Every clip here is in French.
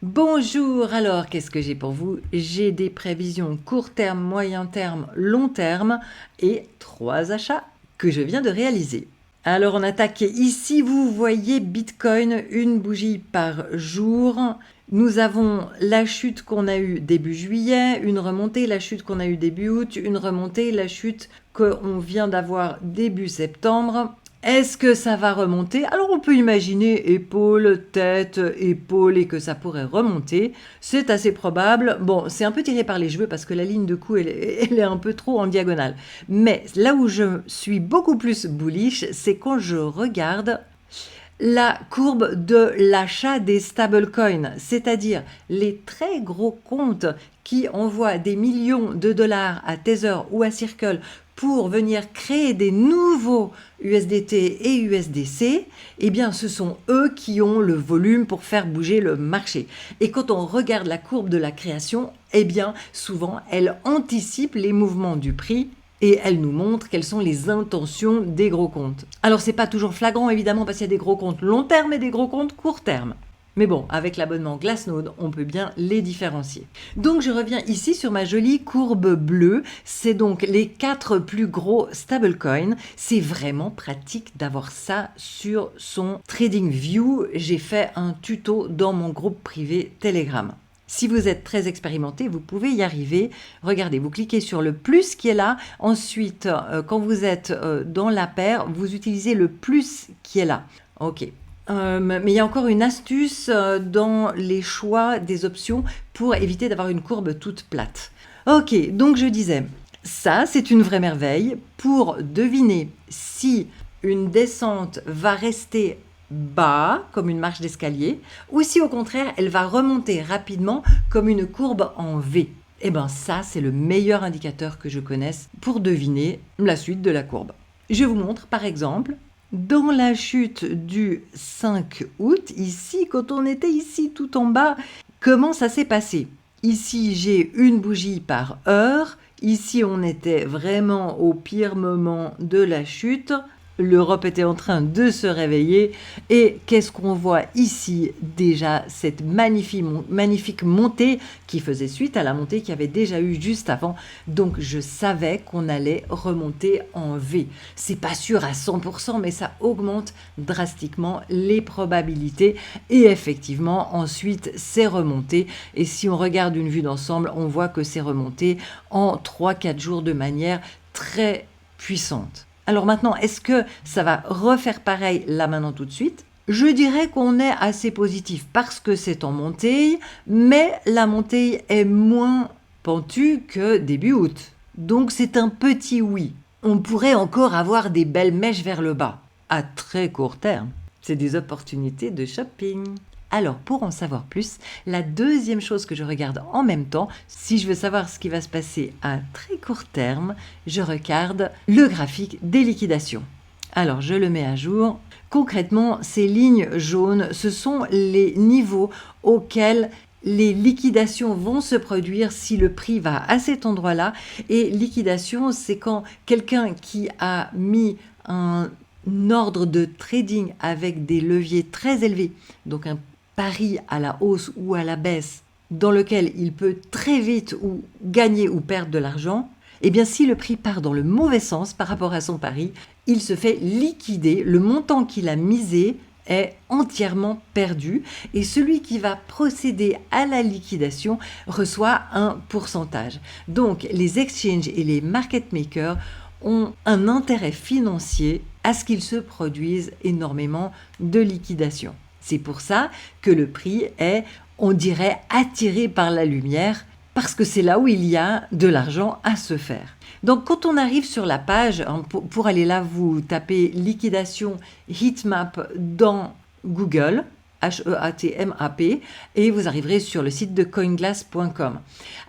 Bonjour, alors qu'est-ce que j'ai pour vous? J'ai des prévisions court terme, moyen terme, long terme et 3 achats que je viens de réaliser. Alors on attaque ici, vous voyez Bitcoin, une bougie par jour. Nous avons la chute qu'on a eue début juillet, une remontée, la chute qu'on a eue début août, une remontée, la chute qu'on vient d'avoir début septembre. Est-ce que ça va remonter? Alors on peut imaginer épaule, tête, épaule et que ça pourrait remonter. C'est assez probable. Bon, c'est un peu tiré par les cheveux parce que la ligne de cou, elle est un peu trop en diagonale. Mais là où je suis beaucoup plus bullish, c'est quand je regarde la courbe de l'achat des stablecoins, c'est-à-dire les très gros comptes qui envoient des millions de dollars à Tether ou à Circle pour venir créer des nouveaux USDT et USDC, eh bien ce sont eux qui ont le volume pour faire bouger le marché. Et quand on regarde la courbe de la création, eh bien souvent elle anticipe les mouvements du prix et elle nous montre quelles sont les intentions des gros comptes. Alors c'est pas toujours flagrant évidemment parce qu'il y a des gros comptes long terme et des gros comptes court terme. Mais bon, avec l'abonnement Glassnode, on peut bien les différencier. Donc je reviens ici sur ma jolie courbe bleue. C'est donc les 4 plus gros stablecoins. C'est vraiment pratique d'avoir ça sur son TradingView. J'ai fait un tuto dans mon groupe privé Telegram. Si vous êtes très expérimenté, vous pouvez y arriver. Regardez, vous cliquez sur le plus qui est là. Ensuite, quand vous êtes dans la paire, vous utilisez le plus qui est là. OK. Mais il y a encore une astuce dans les choix des options pour éviter d'avoir une courbe toute plate. Ok, donc je disais, ça c'est une vraie merveille pour deviner si une descente va rester bas comme une marche d'escalier ou si au contraire elle va remonter rapidement comme une courbe en V. Eh bien ça c'est le meilleur indicateur que je connaisse pour deviner la suite de la courbe. Je vous montre par exemple dans la chute du 5 août, ici, quand on était ici tout en bas, comment ça s'est passé? Ici, j'ai une bougie par heure. Ici, on était vraiment au pire moment de la chute. L'Europe était en train de se réveiller. Et qu'est-ce qu'on voit ici? Déjà, cette magnifique montée qui faisait suite à la montée qu'il y avait déjà eu juste avant. Donc, je savais qu'on allait remonter en V. C'est pas sûr à 100%, mais ça augmente drastiquement les probabilités. Et effectivement, ensuite, c'est remonté. Et si on regarde une vue d'ensemble, on voit que c'est remonté en 3-4 jours de manière très puissante. Alors maintenant, est-ce que ça va refaire pareil là maintenant tout de suite? Je dirais qu'on est assez positif parce que c'est en montée, mais la montée est moins pentue que début août. Donc c'est un petit oui. On pourrait encore avoir des belles mèches vers le bas, à très court terme. C'est des opportunités de shopping. Alors, pour en savoir plus, la deuxième chose que je regarde en même temps, si je veux savoir ce qui va se passer à très court terme, je regarde le graphique des liquidations. Alors, je le mets à jour. Concrètement, ces lignes jaunes, ce sont les niveaux auxquels les liquidations vont se produire si le prix va à cet endroit-là. Et liquidation, c'est quand quelqu'un qui a mis un ordre de trading avec des leviers très élevés, donc un pari à la hausse ou à la baisse, dans lequel il peut très vite ou gagner ou perdre de l'argent, eh bien si le prix part dans le mauvais sens par rapport à son pari, il se fait liquider, le montant qu'il a misé est entièrement perdu et celui qui va procéder à la liquidation reçoit un pourcentage. Donc les exchanges et les market makers ont un intérêt financier à ce qu'il se produise énormément de liquidations. C'est pour ça que le prix est, on dirait, attiré par la lumière, parce que c'est là où il y a de l'argent à se faire. Donc quand on arrive sur la page, pour aller là, vous tapez liquidation heatmap dans Google, H-E-A-T-M-A-P, et vous arriverez sur le site de coinglass.com.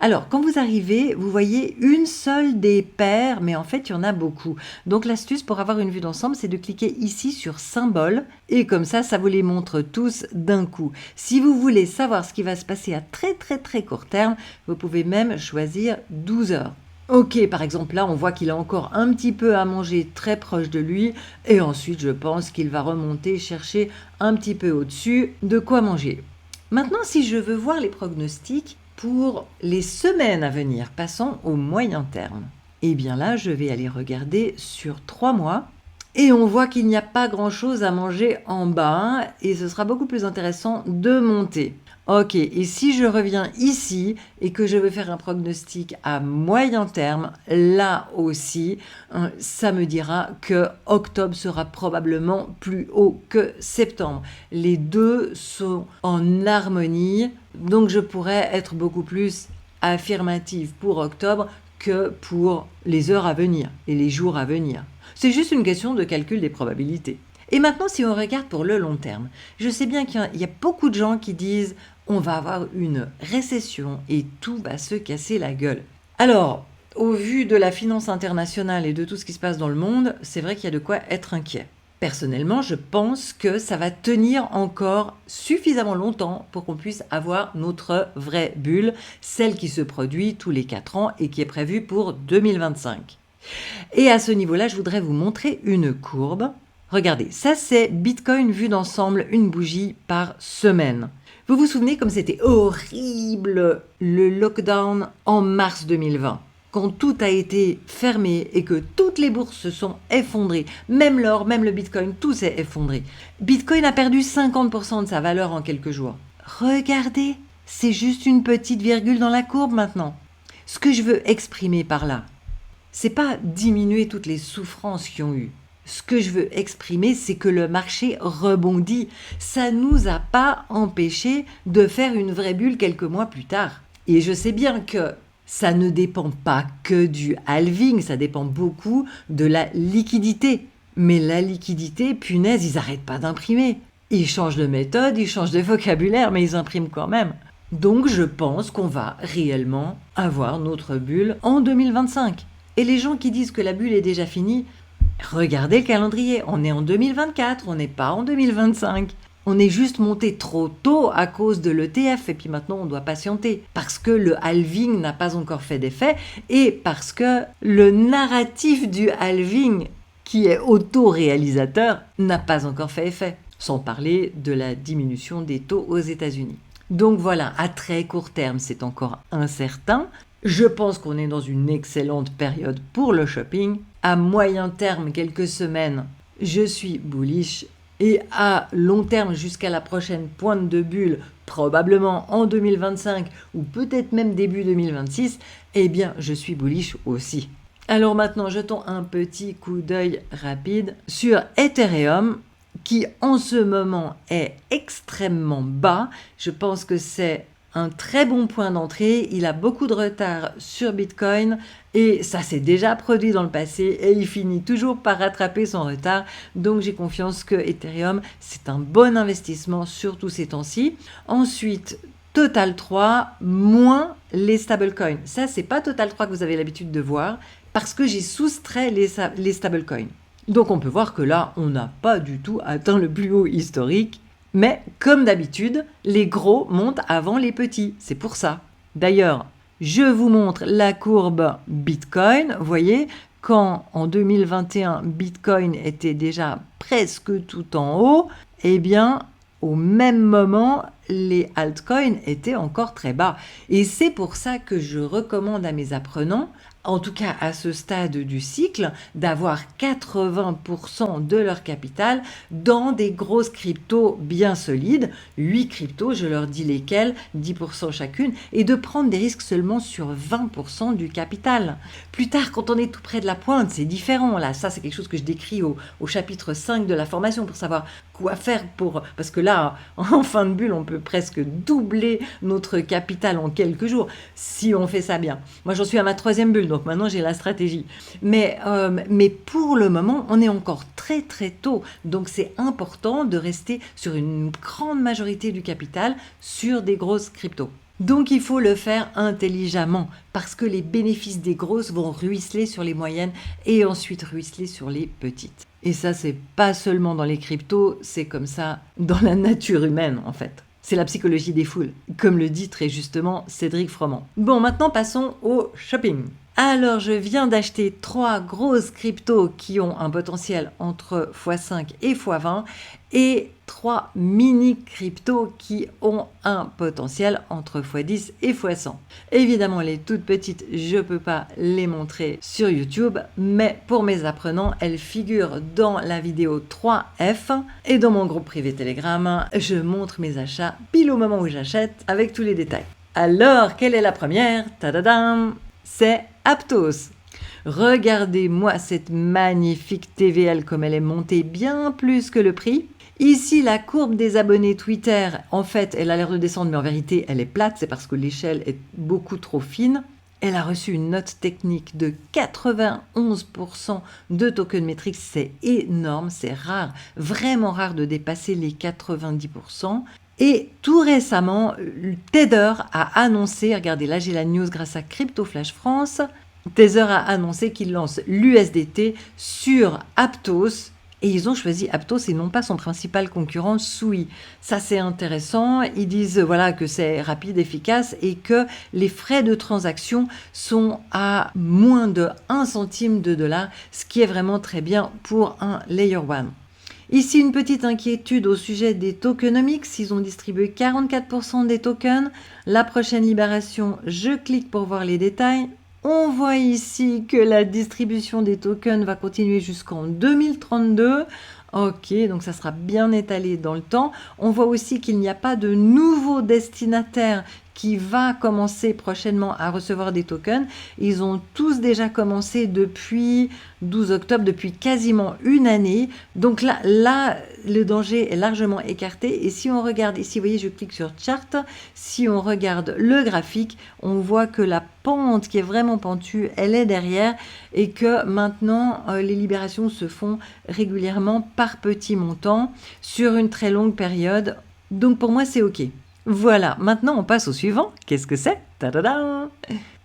Alors, quand vous arrivez, vous voyez une seule des paires, mais en fait, il y en a beaucoup. Donc, l'astuce pour avoir une vue d'ensemble, c'est de cliquer ici sur symbole, et comme ça vous les montre tous d'un coup. Si vous voulez savoir ce qui va se passer à très court terme, vous pouvez même choisir 12 heures. Ok, par exemple, là, on voit qu'il a encore un petit peu à manger très proche de lui. Et ensuite, je pense qu'il va remonter, chercher un petit peu au-dessus de quoi manger. Maintenant, si je veux voir les pronostics pour les semaines à venir, passons au moyen terme. Et bien là, je vais aller regarder sur 3 mois. Et on voit qu'il n'y a pas grand-chose à manger en bas et ce sera beaucoup plus intéressant de monter. Ok, et si je reviens ici et que je veux faire un prognostic à moyen terme, là aussi, ça me dira que octobre sera probablement plus haut que septembre. Les deux sont en harmonie, donc je pourrais être beaucoup plus affirmative pour octobre que pour les heures à venir et les jours à venir. C'est juste une question de calcul des probabilités. Et maintenant, si on regarde pour le long terme, je sais bien qu'il y a beaucoup de gens qui disent on va avoir une récession et tout va se casser la gueule. Alors, au vu de la finance internationale et de tout ce qui se passe dans le monde, c'est vrai qu'il y a de quoi être inquiet. Personnellement, je pense que ça va tenir encore suffisamment longtemps pour qu'on puisse avoir notre vraie bulle, celle qui se produit tous les 4 ans et qui est prévue pour 2025. Et à ce niveau-là, je voudrais vous montrer une courbe. Regardez, ça c'est Bitcoin vu d'ensemble, une bougie par semaine. Vous vous souvenez comme c'était horrible le lockdown en mars 2020, quand tout a été fermé et que toutes les bourses se sont effondrées, même l'or, même le Bitcoin, tout s'est effondré. Bitcoin a perdu 50% de sa valeur en quelques jours. Regardez, c'est juste une petite virgule dans la courbe maintenant. Ce que je veux exprimer par là, c'est pas diminuer toutes les souffrances qu'ils ont eues. Ce que je veux exprimer, c'est que le marché rebondit. Ça nous a pas empêché de faire une vraie bulle quelques mois plus tard. Et je sais bien que ça ne dépend pas que du halving, ça dépend beaucoup de la liquidité. Mais la liquidité, punaise, ils n'arrêtent pas d'imprimer. Ils changent de méthode, ils changent de vocabulaire, mais ils impriment quand même. Donc je pense qu'on va réellement avoir notre bulle en 2025. Et les gens qui disent que la bulle est déjà finie, regardez le calendrier, on est en 2024, on n'est pas en 2025. On est juste monté trop tôt à cause de l'ETF et puis maintenant on doit patienter parce que le halving n'a pas encore fait d'effet et parce que le narratif du halving qui est autoréalisateur n'a pas encore fait effet, sans parler de la diminution des taux aux États-Unis. Donc voilà, à très court terme, c'est encore incertain. Je pense qu'on est dans une excellente période pour le shopping. À moyen terme, quelques semaines, je suis bullish. Et à long terme, jusqu'à la prochaine pointe de bulle, probablement en 2025 ou peut-être même début 2026, eh bien, je suis bullish aussi. Alors maintenant, jetons un petit coup d'œil rapide sur Ethereum, qui en ce moment est extrêmement bas. Je pense que c'est un très bon point d'entrée, il a beaucoup de retard sur Bitcoin et ça s'est déjà produit dans le passé et il finit toujours par rattraper son retard. Donc j'ai confiance que Ethereum, c'est un bon investissement sur tous ces temps-ci. Ensuite, Total 3 moins les stablecoins. Ça, c'est pas Total 3 que vous avez l'habitude de voir parce que j'ai soustrait les stablecoins. Donc on peut voir que là, on n'a pas du tout atteint le plus haut historique. Mais comme d'habitude, les gros montent avant les petits. C'est pour ça. D'ailleurs, je vous montre la courbe Bitcoin. Vous voyez, quand en 2021, Bitcoin était déjà presque tout en haut, eh bien, au même moment, les altcoins étaient encore très bas. Et c'est pour ça que je recommande à mes apprenants, en tout cas à ce stade du cycle, d'avoir 80% de leur capital dans des grosses cryptos bien solides, 8 cryptos, je leur dis lesquelles, 10% chacune, et de prendre des risques seulement sur 20% du capital. Plus tard, quand on est tout près de la pointe, c'est différent. Là, ça, c'est quelque chose que je décris au chapitre 5 de la formation pour savoir quoi faire pour... Parce que là, en fin de bulle, on peut presque doubler notre capital en quelques jours, si on fait ça bien. Moi, j'en suis à ma 3e bulle, donc maintenant, j'ai la stratégie. Mais pour le moment, on est encore très, très tôt. Donc, c'est important de rester sur une grande majorité du capital sur des grosses cryptos. Donc, il faut le faire intelligemment parce que les bénéfices des grosses vont ruisseler sur les moyennes et ensuite ruisseler sur les petites. Et ça, c'est pas seulement dans les cryptos, c'est comme ça dans la nature humaine, en fait. C'est la psychologie des foules, comme le dit très justement Cédric Froment. Bon, maintenant passons au shopping. Alors, je viens d'acheter 3 grosses cryptos qui ont un potentiel entre x5 et x20 et 3 mini cryptos qui ont un potentiel entre x10 et x100. Évidemment, les toutes petites, je ne peux pas les montrer sur YouTube, mais pour mes apprenants, elles figurent dans la vidéo 3F et dans mon groupe privé Telegram, je montre mes achats pile au moment où j'achète avec tous les détails. Alors, quelle est la première? Tadadam! C'est Aptos. Regardez-moi cette magnifique TVL comme elle est montée bien plus que le prix. Ici, la courbe des abonnés Twitter, en fait, elle a l'air de descendre, mais en vérité, elle est plate. C'est parce que l'échelle est beaucoup trop fine. Elle a reçu une note technique de 91% de token metrics. C'est énorme, c'est rare, vraiment rare de dépasser les 90%. Et tout récemment, Tether a annoncé, regardez là j'ai la news grâce à Crypto Flash France, Tether a annoncé qu'il lance l'USDT sur Aptos et ils ont choisi Aptos et non pas son principal concurrent Sui. Ça c'est intéressant, ils disent voilà que c'est rapide, efficace et que les frais de transaction sont à moins de 1 centime de dollar, ce qui est vraiment très bien pour un Layer 1. Ici, une petite inquiétude au sujet des tokenomics. Ils ont distribué 44% des tokens. La prochaine libération, je clique pour voir les détails. On voit ici que la distribution des tokens va continuer jusqu'en 2032. Ok, donc ça sera bien étalé dans le temps. On voit aussi qu'il n'y a pas de nouveau destinataire qui va commencer prochainement à recevoir des tokens. Ils ont tous déjà commencé depuis 12 octobre, depuis quasiment une année. Donc là, le danger est largement écarté. Et si on regarde ici, vous voyez, je clique sur Chart. Si on regarde le graphique, on voit que la pente qui est vraiment pentue, elle est derrière et que maintenant, les libérations se font régulièrement par petits montants sur une très longue période. Donc pour moi, c'est OK. Voilà, maintenant on passe au suivant. Qu'est-ce que c'est? Tadada!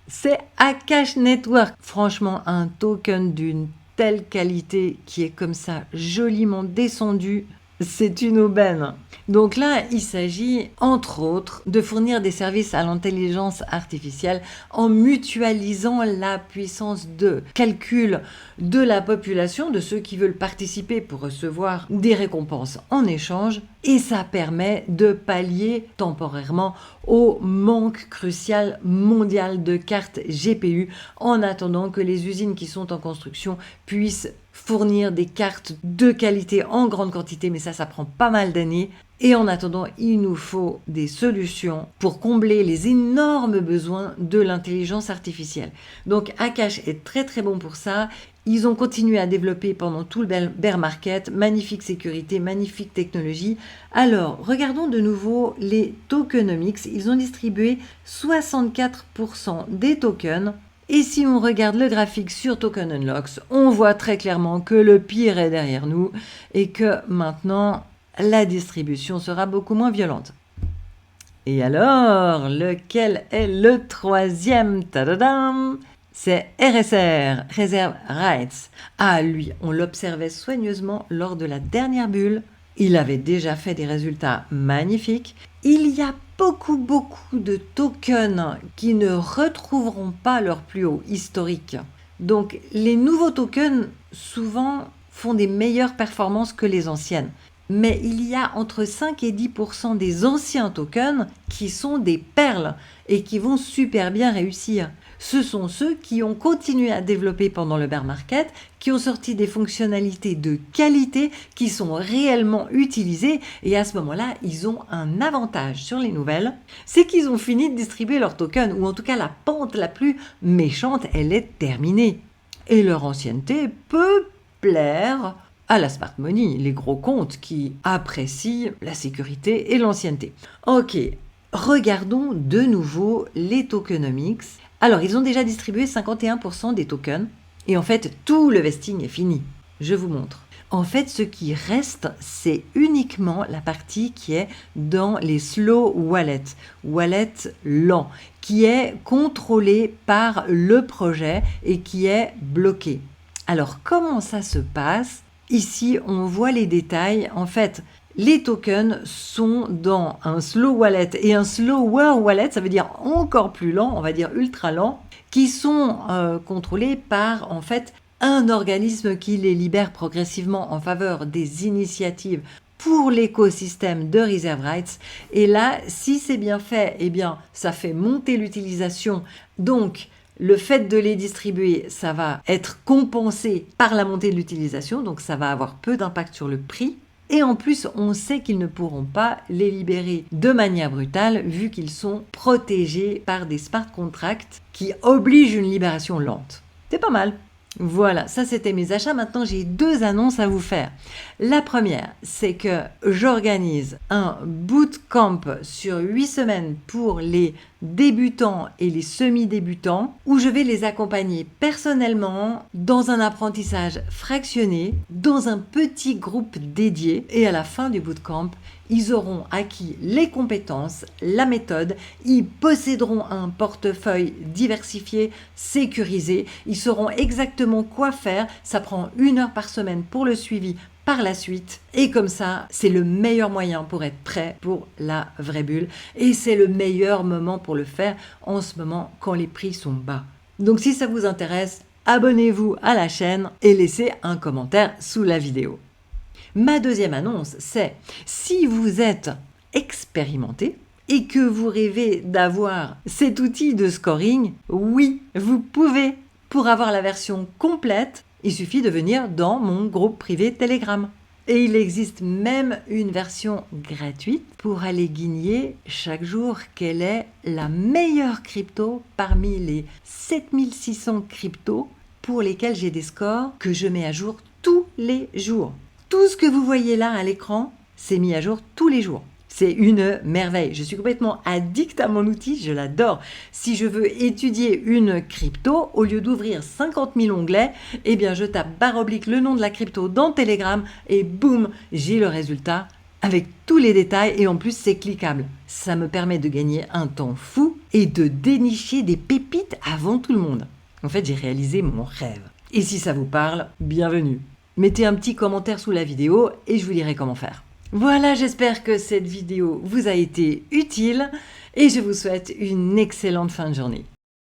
C'est Akash Network. Franchement, un token d'une telle qualité qui est comme ça joliment descendu. C'est une aubaine. Donc là, il s'agit, entre autres, de fournir des services à l'intelligence artificielle en mutualisant la puissance de calcul de la population, de ceux qui veulent participer pour recevoir des récompenses en échange. Et ça permet de pallier temporairement au manque crucial mondial de cartes GPU en attendant que les usines qui sont en construction puissent fournir des cartes de qualité en grande quantité, mais ça prend pas mal d'années. Et en attendant, il nous faut des solutions pour combler les énormes besoins de l'intelligence artificielle. Donc Akash est très très bon pour ça. Ils ont continué à développer pendant tout le bear market, magnifique sécurité, magnifique technologie. Alors, regardons de nouveau les tokenomics. Ils ont distribué 64% des tokens. Et si on regarde le graphique sur Token Unlocks, on voit très clairement que le pire est derrière nous et que maintenant, la distribution sera beaucoup moins violente. Et alors, lequel est le troisième? Tadadam! C'est RSR, Reserve Rights. Ah, lui, on l'observait soigneusement lors de la dernière bulle. Il avait déjà fait des résultats magnifiques. Il y a beaucoup de tokens qui ne retrouveront pas leur plus haut historique. Donc, les nouveaux tokens, souvent, font des meilleures performances que les anciennes. Mais il y a entre 5 et 10% des anciens tokens qui sont des perles et qui vont super bien réussir. Ce sont ceux qui ont continué à développer pendant le bear market, qui ont sorti des fonctionnalités de qualité qui sont réellement utilisées et à ce moment-là, ils ont un avantage sur les nouvelles, c'est qu'ils ont fini de distribuer leurs tokens ou en tout cas la pente la plus méchante, elle est terminée. Et leur ancienneté peut plaire à la smart money, les gros comptes qui apprécient la sécurité et l'ancienneté. Ok, regardons de nouveau les tokenomics. Alors, ils ont déjà distribué 51% des tokens et en fait, tout le vesting est fini. Je vous montre. En fait, ce qui reste, c'est uniquement la partie qui est dans les slow wallets, wallet lent, qui est contrôlée par le projet et qui est bloqué. Alors, comment ça se passe? Ici, on voit les détails. En fait, les tokens sont dans un slow wallet et un slower wallet, ça veut dire encore plus lent, on va dire ultra lent, qui sont contrôlés par en fait un organisme qui les libère progressivement en faveur des initiatives pour l'écosystème de Reserve Rights. Et là, si c'est bien fait, eh bien, ça fait monter l'utilisation. Donc, le fait de les distribuer, ça va être compensé par la montée de l'utilisation, donc ça va avoir peu d'impact sur le prix. Et en plus, on sait qu'ils ne pourront pas les libérer de manière brutale vu qu'ils sont protégés par des smart contracts qui obligent une libération lente. C'est pas mal. Voilà, ça c'était mes achats. Maintenant, j'ai 2 annonces à vous faire. La première, c'est que j'organise un bootcamp sur 8 semaines pour les débutants et les semi-débutants où je vais les accompagner personnellement dans un apprentissage fractionné, dans un petit groupe dédié. Et à la fin du bootcamp, ils auront acquis les compétences, la méthode, ils posséderont un portefeuille diversifié, sécurisé, ils sauront exactement quoi faire, ça prend 1 heure par semaine pour le suivi par la suite. Et comme ça, c'est le meilleur moyen pour être prêt pour la vraie bulle. Et c'est le meilleur moment pour le faire en ce moment quand les prix sont bas. Donc si ça vous intéresse, abonnez-vous à la chaîne et laissez un commentaire sous la vidéo. Ma deuxième annonce, c'est si vous êtes expérimenté et que vous rêvez d'avoir cet outil de scoring, oui, vous pouvez. Pour avoir la version complète, il suffit de venir dans mon groupe privé Telegram. Et il existe même une version gratuite pour aller guigner chaque jour quelle est la meilleure crypto parmi les 7600 cryptos pour lesquels j'ai des scores que je mets à jour tous les jours. Tout ce que vous voyez là à l'écran, c'est mis à jour tous les jours. C'est une merveille. Je suis complètement addict à mon outil, je l'adore. Si je veux étudier une crypto, au lieu d'ouvrir 50 000 onglets, eh bien je tape /, le nom de la crypto dans Telegram et boum, j'ai le résultat avec tous les détails et en plus c'est cliquable. Ça me permet de gagner un temps fou et de dénicher des pépites avant tout le monde. En fait, j'ai réalisé mon rêve. Et si ça vous parle, bienvenue. Mettez un petit commentaire sous la vidéo et je vous dirai comment faire. Voilà, j'espère que cette vidéo vous a été utile et je vous souhaite une excellente fin de journée.